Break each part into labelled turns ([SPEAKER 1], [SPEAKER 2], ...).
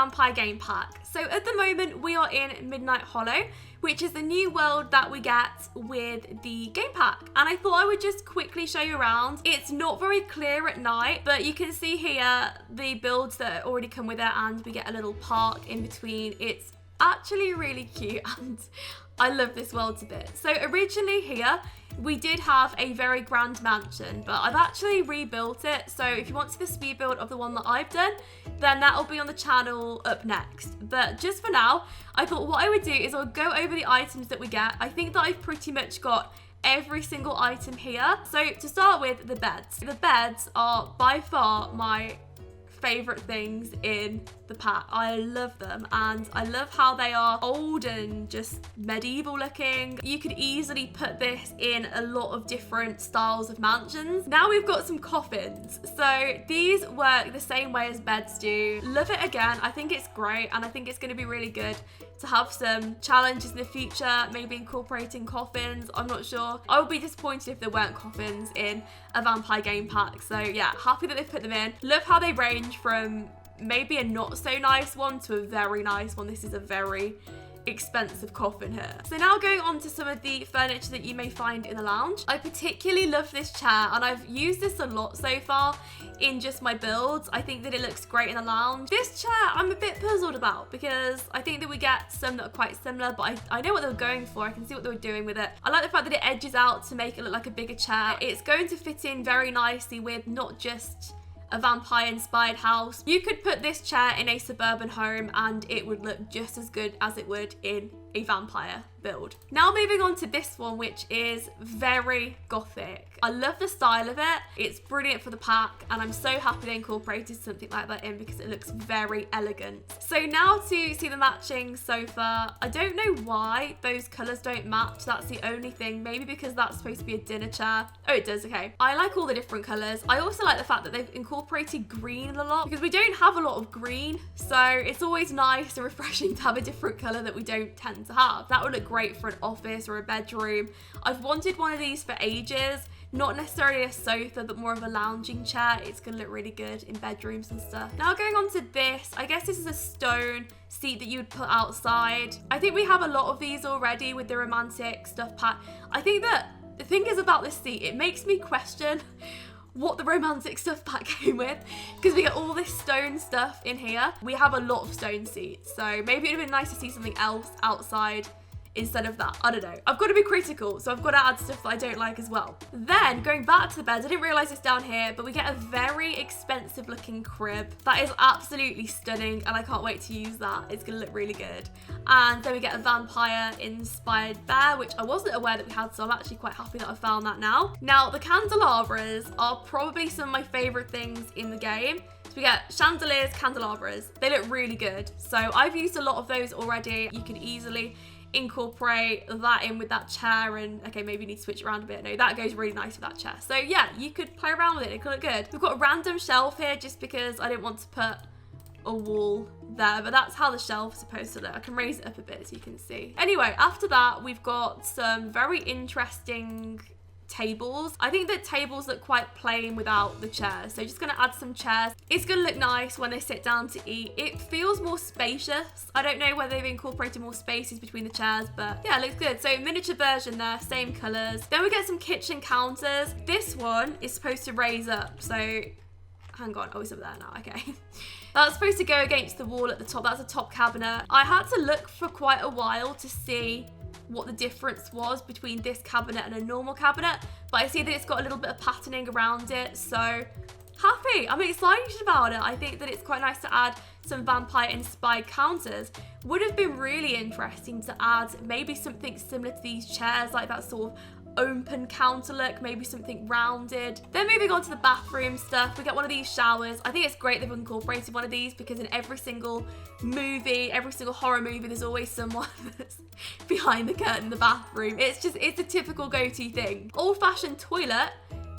[SPEAKER 1] vampire game pack. So at the moment we are in Midnight Hollow, which is the new world that we get with the game pack. And I thought I would just quickly show you around. It's not very clear at night, but you can see here the builds that already come with it, and we get a little park in between. It's actually really cute and I love this world a bit. So originally here, we did have a very grand mansion, but I've actually rebuilt it. So if you want to see the speed build of the one that I've done, then that'll be on the channel up next. But just for now, I thought what I would do is I'll go over the items that we get. I think that I've pretty much got every single item here. So to start with, the beds. The beds are by far my favorite things in the pack. I love them, and I love how they are old and just medieval looking. You could easily put this in a lot of different styles of mansions. Now we've got some coffins. So these work the same way as beds do. Love it again. I think it's great, and I think it's going to be really good to have some challenges in the future, maybe incorporating coffins. I'm not sure. I would be disappointed if there weren't coffins in a vampire game pack. So yeah, happy that they've put them in. Love how they range from maybe a not so nice one to a very nice one. This is a very expensive coffin here. So now going on to some of the furniture that you may find in the lounge. I particularly love this chair, and I've used this a lot so far in just my builds. I think that it looks great in the lounge. This chair I'm a bit puzzled about, because I think that we get some that are quite similar, but I know what they were going for. I can see what they were doing with it. I like the fact that it edges out to make it look like a bigger chair. It's going to fit in very nicely with not just a vampire inspired house. You could put this chair in a suburban home and it would look just as good as it would in a vampire build. Now moving on to this one, which is very gothic. I love the style of it. It's brilliant for the pack, and I'm so happy they incorporated something like that in because it looks very elegant. So now to see the matching sofa. I don't know why those colours don't match. That's the only thing. Maybe because that's supposed to be a dinner chair. Oh, it does, okay. I like all the different colours. I also like the fact that they've incorporated green a lot, because we don't have a lot of green. So it's always nice and refreshing to have a different colour that we don't tend to have. That would look great for an office or a bedroom. I've wanted one of these for ages. Not necessarily a sofa, but more of a lounging chair. It's gonna look really good in bedrooms and stuff. Now going on to this, I guess this is a stone seat that you would put outside. I think we have a lot of these already with the romantic stuff pack. I think that the thing is about this seat, it makes me question what the romantic stuff pack came with, because we get all this stone stuff in here. We have a lot of stone seats, so maybe it would have been nice to see something else outside instead of that. I don't know. I've got to be critical, so I've got to add stuff that I don't like as well. Then going back to the beds, I didn't realise this down here, but we get a very expensive looking crib. That is absolutely stunning, and I can't wait to use that. It's gonna look really good. And then we get a vampire inspired bear, which I wasn't aware that we had, so I'm actually quite happy that I found that now. Now the candelabras are probably some of my favourite things in the game. So we get chandeliers, candelabras. They look really good. So I've used a lot of those already. You can easily incorporate that in with that chair, and okay, maybe you need to switch it around a bit. No, that goes really nice with that chair. So yeah, you could play around with it. It could look good. We've got a random shelf here just because I didn't want to put a wall there, but that's how the shelf is supposed to look. I can raise it up a bit so you can see. Anyway, after that, we've got some very interesting tables. I think that tables look quite plain without the chairs, so just gonna add some chairs. It's gonna look nice when they sit down to eat. It feels more spacious. I don't know whether they've incorporated more spaces between the chairs, but yeah, it looks good. So miniature version there, same colors. Then we get some kitchen counters. This one is supposed to raise up, so hang on, oh, it's up there now, okay. That's supposed to go against the wall at the top. That's a top cabinet. I had to look for quite a while to see what the difference was between this cabinet and a normal cabinet, but I see that it's got a little bit of patterning around it, so happy. I'm excited about it. I think that it's quite nice to add some vampire inspired counters. Would have been really interesting to add maybe something similar to these chairs, like that sort of open counter look, maybe something rounded. Then moving on to the bathroom stuff, we get one of these showers. I think it's great they've incorporated one of these, because in every single movie, every single horror movie, there's always someone that's behind the curtain in the bathroom. It's a typical go-to thing. Old-fashioned toilet,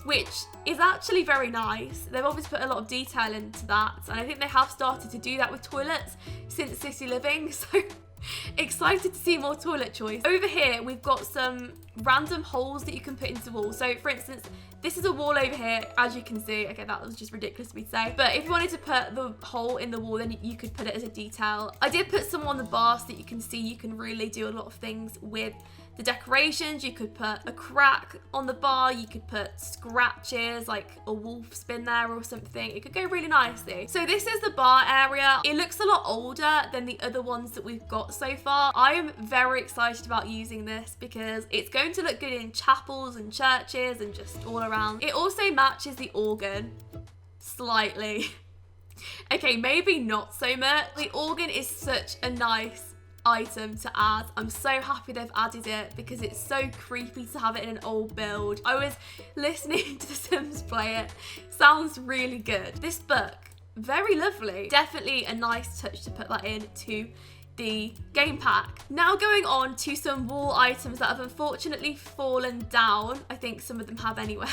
[SPEAKER 1] which is actually very nice. They've obviously put a lot of detail into that, and I think they have started to do that with toilets since City Living, so excited to see more toilet choice. Over here, we've got some random holes that you can put into the wall. So for instance, this is a wall over here, as you can see. Okay, that was just ridiculous of me to say. But if you wanted to put the hole in the wall, then you could put it as a detail. I did put some on the bar so that you can see you can really do a lot of things with the decorations. You could put a crack on the bar, you could put scratches like a wolf's been there or something. It could go really nicely. So this is the bar area. It looks a lot older than the other ones that we've got so far. I am very excited about using this because it's going to look good in chapels and churches and just all around. It also matches the organ slightly. Okay, maybe not so much. The organ is such a nice item to add. I'm so happy they've added it because it's so creepy to have it in an old build. I was listening to The Sims play it. Sounds really good. This book, very lovely. Definitely a nice touch to put that into the game pack. Now going on to some wall items that have unfortunately fallen down. I think some of them have anyway.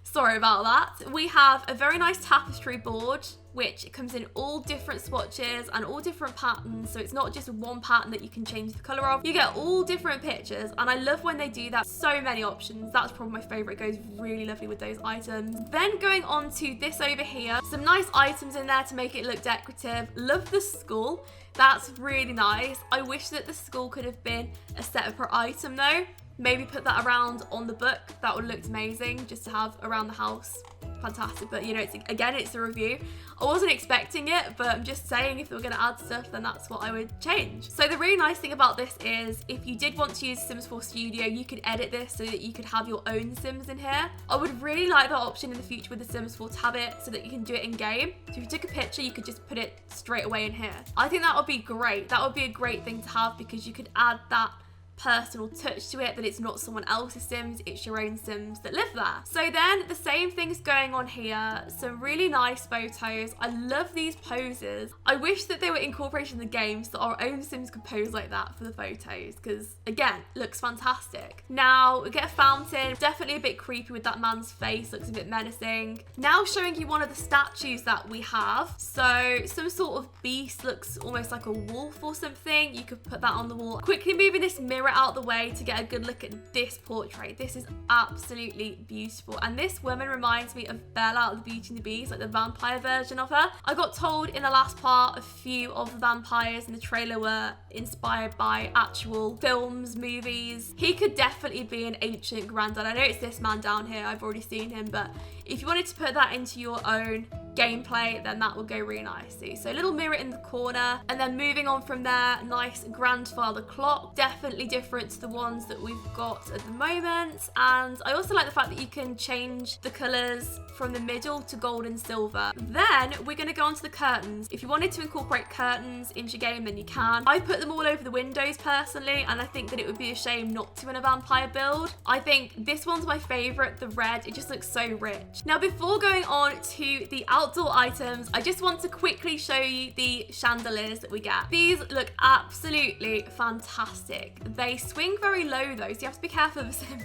[SPEAKER 1] Sorry about that. We have a very nice tapestry board, which comes in all different swatches and all different patterns. So it's not just one pattern that you can change the color of. You get all different pictures, and I love when they do that. So many options. That's probably my favorite. It goes really lovely with those items. Then going on to this over here, some nice items in there to make it look decorative. Love the skull. That's really nice. I wish that the skull could have been a separate item though. Maybe put that around on the book. That would look amazing just to have around the house. Fantastic. But you know, it's a review. I wasn't expecting it, but I'm just saying if they were going to add stuff, then that's what I would change. So the really nice thing about this is if you did want to use Sims 4 Studio, you could edit this so that you could have your own Sims in here. I would really like that option in the future with the Sims 4 tab it so that you can do it in game. So if you took a picture, you could just put it straight away in here. I think that would be great. That would be a great thing to have because you could add that personal touch to it, that it's not someone else's Sims, it's your own Sims that live there. So then the same thing's going on here. Some really nice photos. I love these poses. I wish that they were incorporated in the game so that our own Sims could pose like that for the photos because again, looks fantastic. Now we get a fountain, definitely a bit creepy with that man's face, looks a bit menacing. Now showing you one of the statues that we have. So some sort of beast, looks almost like a wolf or something. You could put that on the wall. Quickly moving this mirror out the way to get a good look at this portrait. This is absolutely beautiful, and this woman reminds me of Belle out of the Beauty and the Beast, like the vampire version of her. I got told in the last part a few of the vampires in the trailer were inspired by actual films, movies. He could definitely be an ancient granddad. I know it's this man down here, I've already seen him, but if you wanted to put that into your own gameplay, then that will go really nicely. So a little mirror in the corner, and then moving on from there, nice grandfather clock, definitely different to the ones that we've got at the moment. And I also like the fact that you can change the colors from the middle to gold and silver. Then we're going to go on to the curtains. If you wanted to incorporate curtains into your game, then you can. I put them all over the windows personally, and I think that it would be a shame not to in a vampire build. I think this one's my favorite, the red. It just looks so rich. Now before going on to the outdoor items, I just want to quickly show you the chandeliers that we get. These look absolutely fantastic. They swing very low though, so you have to be careful of the Sims.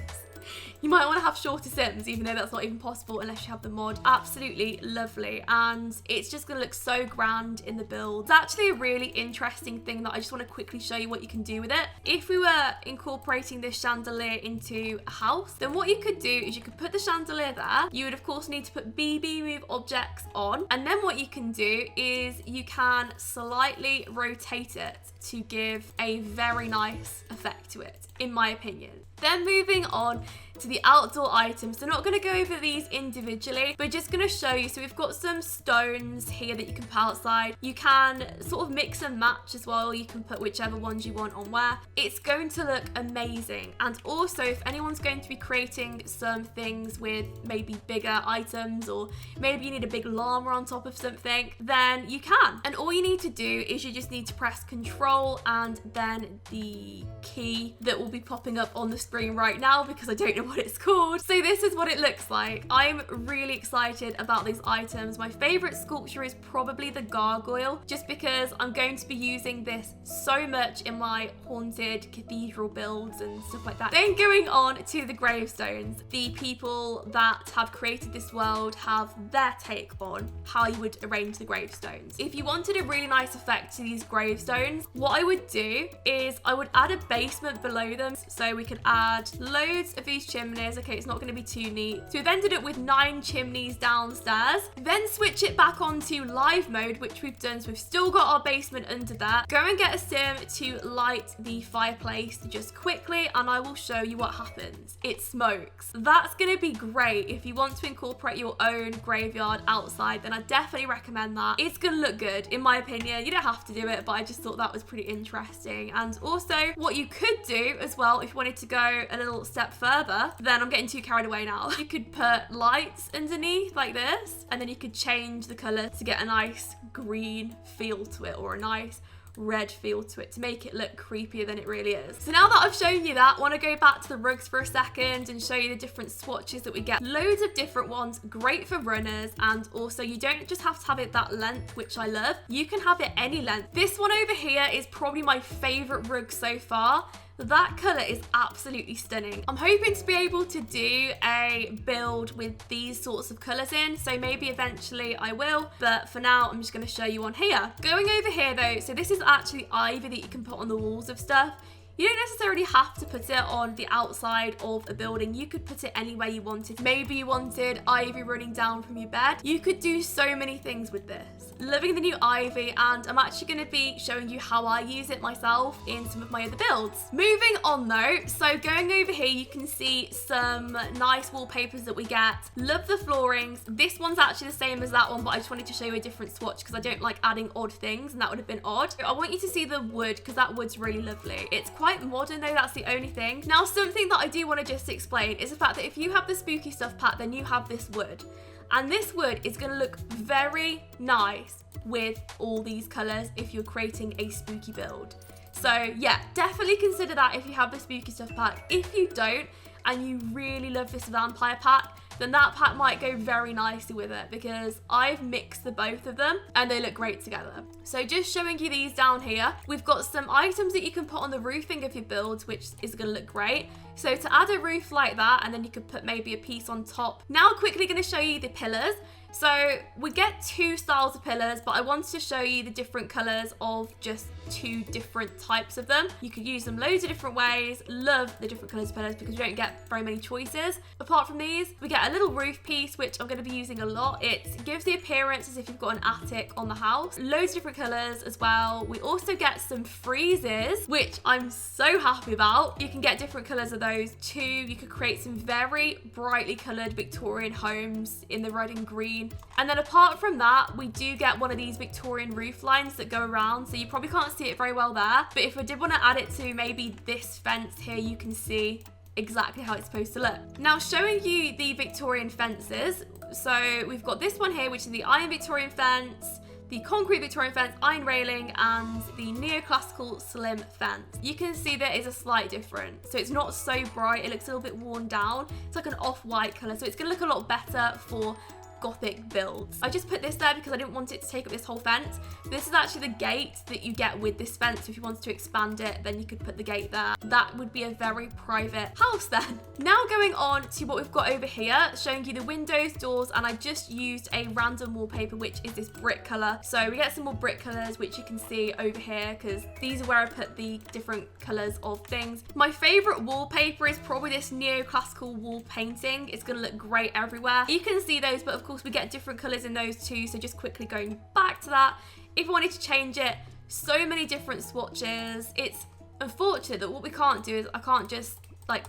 [SPEAKER 1] You might want to have shorter Sims, even though that's not even possible unless you have the mod. Absolutely lovely, and it's just going to look so grand in the build. It's actually a really interesting thing that I just want to quickly show you what you can do with it. If we were incorporating this chandelier into a house, then what you could do is you could put the chandelier there. You would of course need to put BB move objects on, and then what you can do is you can slightly rotate it to give a very nice effect to it, in my opinion. Then moving on to the outdoor items. So not going to go over these individually, but just going to show you. So we've got some stones here that you can put outside. You can sort of mix and match as well. You can put whichever ones you want on where. It's going to look amazing. And also if anyone's going to be creating some things with maybe bigger items, or maybe you need a big llama on top of something, then you can. And all you need to do is you just need to press Control and then the key that will be popping up on the screen right now, because I don't know what it's called. So this is what it looks like. I'm really excited about these items. My favorite sculpture is probably the gargoyle, just because I'm going to be using this so much in my haunted cathedral builds and stuff like that. Then going on to the gravestones, the people that have created this world have their take on how you would arrange the gravestones. If you wanted a really nice effect to these gravestones, what I would do is I would add a basement below them. So we could add loads of these chimneys. Okay, it's not going to be too neat. So we've ended up with 9 chimneys downstairs. Then switch it back onto live mode, which we've done. So we've still got our basement under there. Go and get a sim to light the fireplace just quickly, and I will show you what happens. It smokes. That's going to be great. If you want to incorporate your own graveyard outside, then I definitely recommend that. It's going to look good, in my opinion. You don't have to do it, but I just thought that was pretty interesting. And also, what you could do as well, if you wanted to go a little step further, then I'm getting too carried away now. You could put lights underneath like this, and then you could change the color to get a nice green feel to it, or a nice red feel to it, to make it look creepier than it really is. So now that I've shown you that, I want to go back to the rugs for a second and show you the different swatches that we get. Loads of different ones, great for runners, and also you don't just have to have it that length, which I love. You can have it any length. This one over here is probably my favorite rug so far. That colour is absolutely stunning. I'm hoping to be able to do a build with these sorts of colours in, so maybe eventually I will, but for now I'm just going to show you on here. Going over here though, so this is actually ivy that you can put on the walls of stuff. You don't necessarily have to put it on the outside of a building. You could put it anywhere you wanted. Maybe you wanted ivy running down from your bed. You could do so many things with this. Loving the new ivy, and I'm actually going to be showing you how I use it myself in some of my other builds. Moving on though, so going over here you can see some nice wallpapers that we get. Love the floorings. This one's actually the same as that one, but I just wanted to show you a different swatch because I don't like adding odd things, and that would have been odd. I want you to see the wood because that wood's really lovely. It's quite modern though, that's the only thing. Now, something that I do want to just explain is the fact that if you have the spooky stuff pack, then you have this wood. And this wood is going to look very nice with all these colours if you're creating a spooky build. So yeah, definitely consider that if you have the spooky stuff pack. If you don't, and you really love this vampire pack, then that pack might go very nicely with it, because I've mixed the both of them and they look great together. So just showing you these down here, we've got some items that you can put on the roofing of your builds, which is going to look great. So to add a roof like that, and then you could put maybe a piece on top. Now quickly going to show you the pillars. So we get 2 styles of pillars, but I wanted to show you the different colours of just 2 different types of them. You could use them loads of different ways. Love the different colours of pillars because you don't get very many choices. Apart from these, we get a little roof piece, which I'm going to be using a lot. It gives the appearance as if you've got an attic on the house. Loads of different colours as well. We also get some friezes, which I'm so happy about. You can get different colours of those too. You could create some very brightly coloured Victorian homes in the red and green. And then apart from that, we do get one of these Victorian roof lines that go around, so you probably can't see it very well there, but if I did want to add it to maybe this fence here, you can see exactly how it's supposed to look. Now showing you the Victorian fences, so we've got this one here, which is the iron Victorian fence, the concrete Victorian fence, iron railing, and the neoclassical slim fence. You can see there is a slight difference. So it's not so bright, it looks a little bit worn down. It's like an off-white colour, so it's going to look a lot better for Gothic builds. I just put this there because I didn't want it to take up this whole fence. This is actually the gate that you get with this fence. If you wanted to expand it, then you could put the gate there. That would be a very private house then. Now going on to what we've got over here, showing you the windows, doors, and I just used a random wallpaper, which is this brick colour. So we get some more brick colours, which you can see over here, because these are where I put the different colours of things. My favourite wallpaper is probably this neoclassical wall painting. It's going to look great everywhere. You can see those, but of course we get different colours in those too, so just quickly going back to that, if I wanted to change it, so many different swatches. It's unfortunate that what we can't do is I can't just like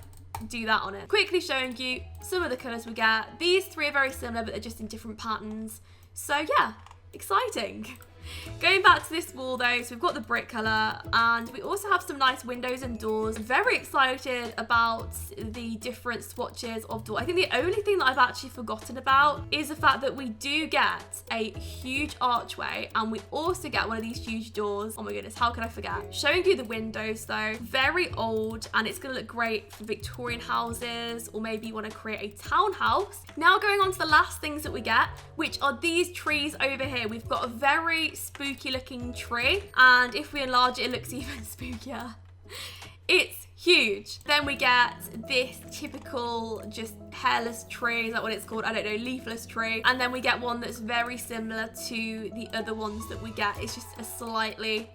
[SPEAKER 1] do that on it. Quickly showing you some of the colours we get. These 3 are very similar, but they're just in different patterns, so yeah, exciting. Going back to this wall though, so we've got the brick colour and we also have some nice windows and doors. Very excited about the different swatches of door. I think the only thing that I've actually forgotten about is the fact that we do get a huge archway and we also get one of these huge doors. Oh my goodness, how could I forget? Showing you the windows though, very old, and it's gonna look great for Victorian houses, or maybe you want to create a townhouse. Now going on to the last things that we get, which are these trees over here. We've got a very spooky looking tree, and if we enlarge it, it looks even spookier. It's huge. Then we get this typical just hairless tree, is that what it's called? I don't know, leafless tree. And then we get one that's very similar to the other ones that we get. It's just a slightly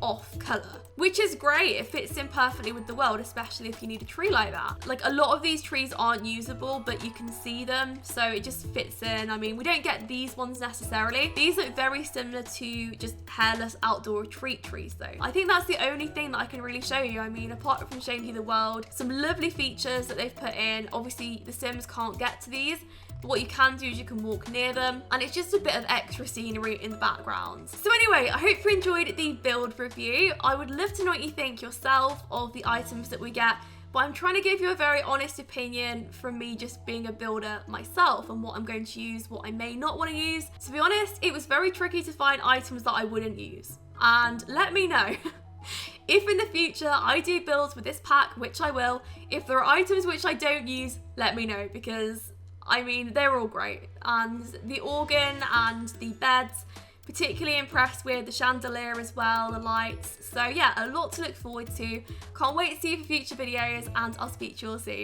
[SPEAKER 1] off color, which is great. It fits in perfectly with the world, especially if you need a tree like that. Like, a lot of these trees aren't usable, but you can see them, so it just fits in. I mean, we don't get these ones necessarily. These look very similar to just hairless outdoor retreat trees though. I think that's the only thing that I can really show you. I mean, apart from showing you the world, some lovely features that they've put in. Obviously the Sims can't get to these, but what you can do is you can walk near them, and it's just a bit of extra scenery in the background. So anyway, I hope you enjoyed the build review. I would love to know what you think yourself of the items that we get, but I'm trying to give you a very honest opinion from me just being a builder myself and what I'm going to use, what I may not want to use. To be honest, it was very tricky to find items that I wouldn't use. And let me know if in the future I do builds with this pack, which I will. If there are items which I don't use, let me know, because I mean, they're all great. And the organ and the beds, particularly impressed with the chandelier as well, the lights. So yeah, a lot to look forward to. Can't wait to see you for future videos, and I'll speak to you all soon.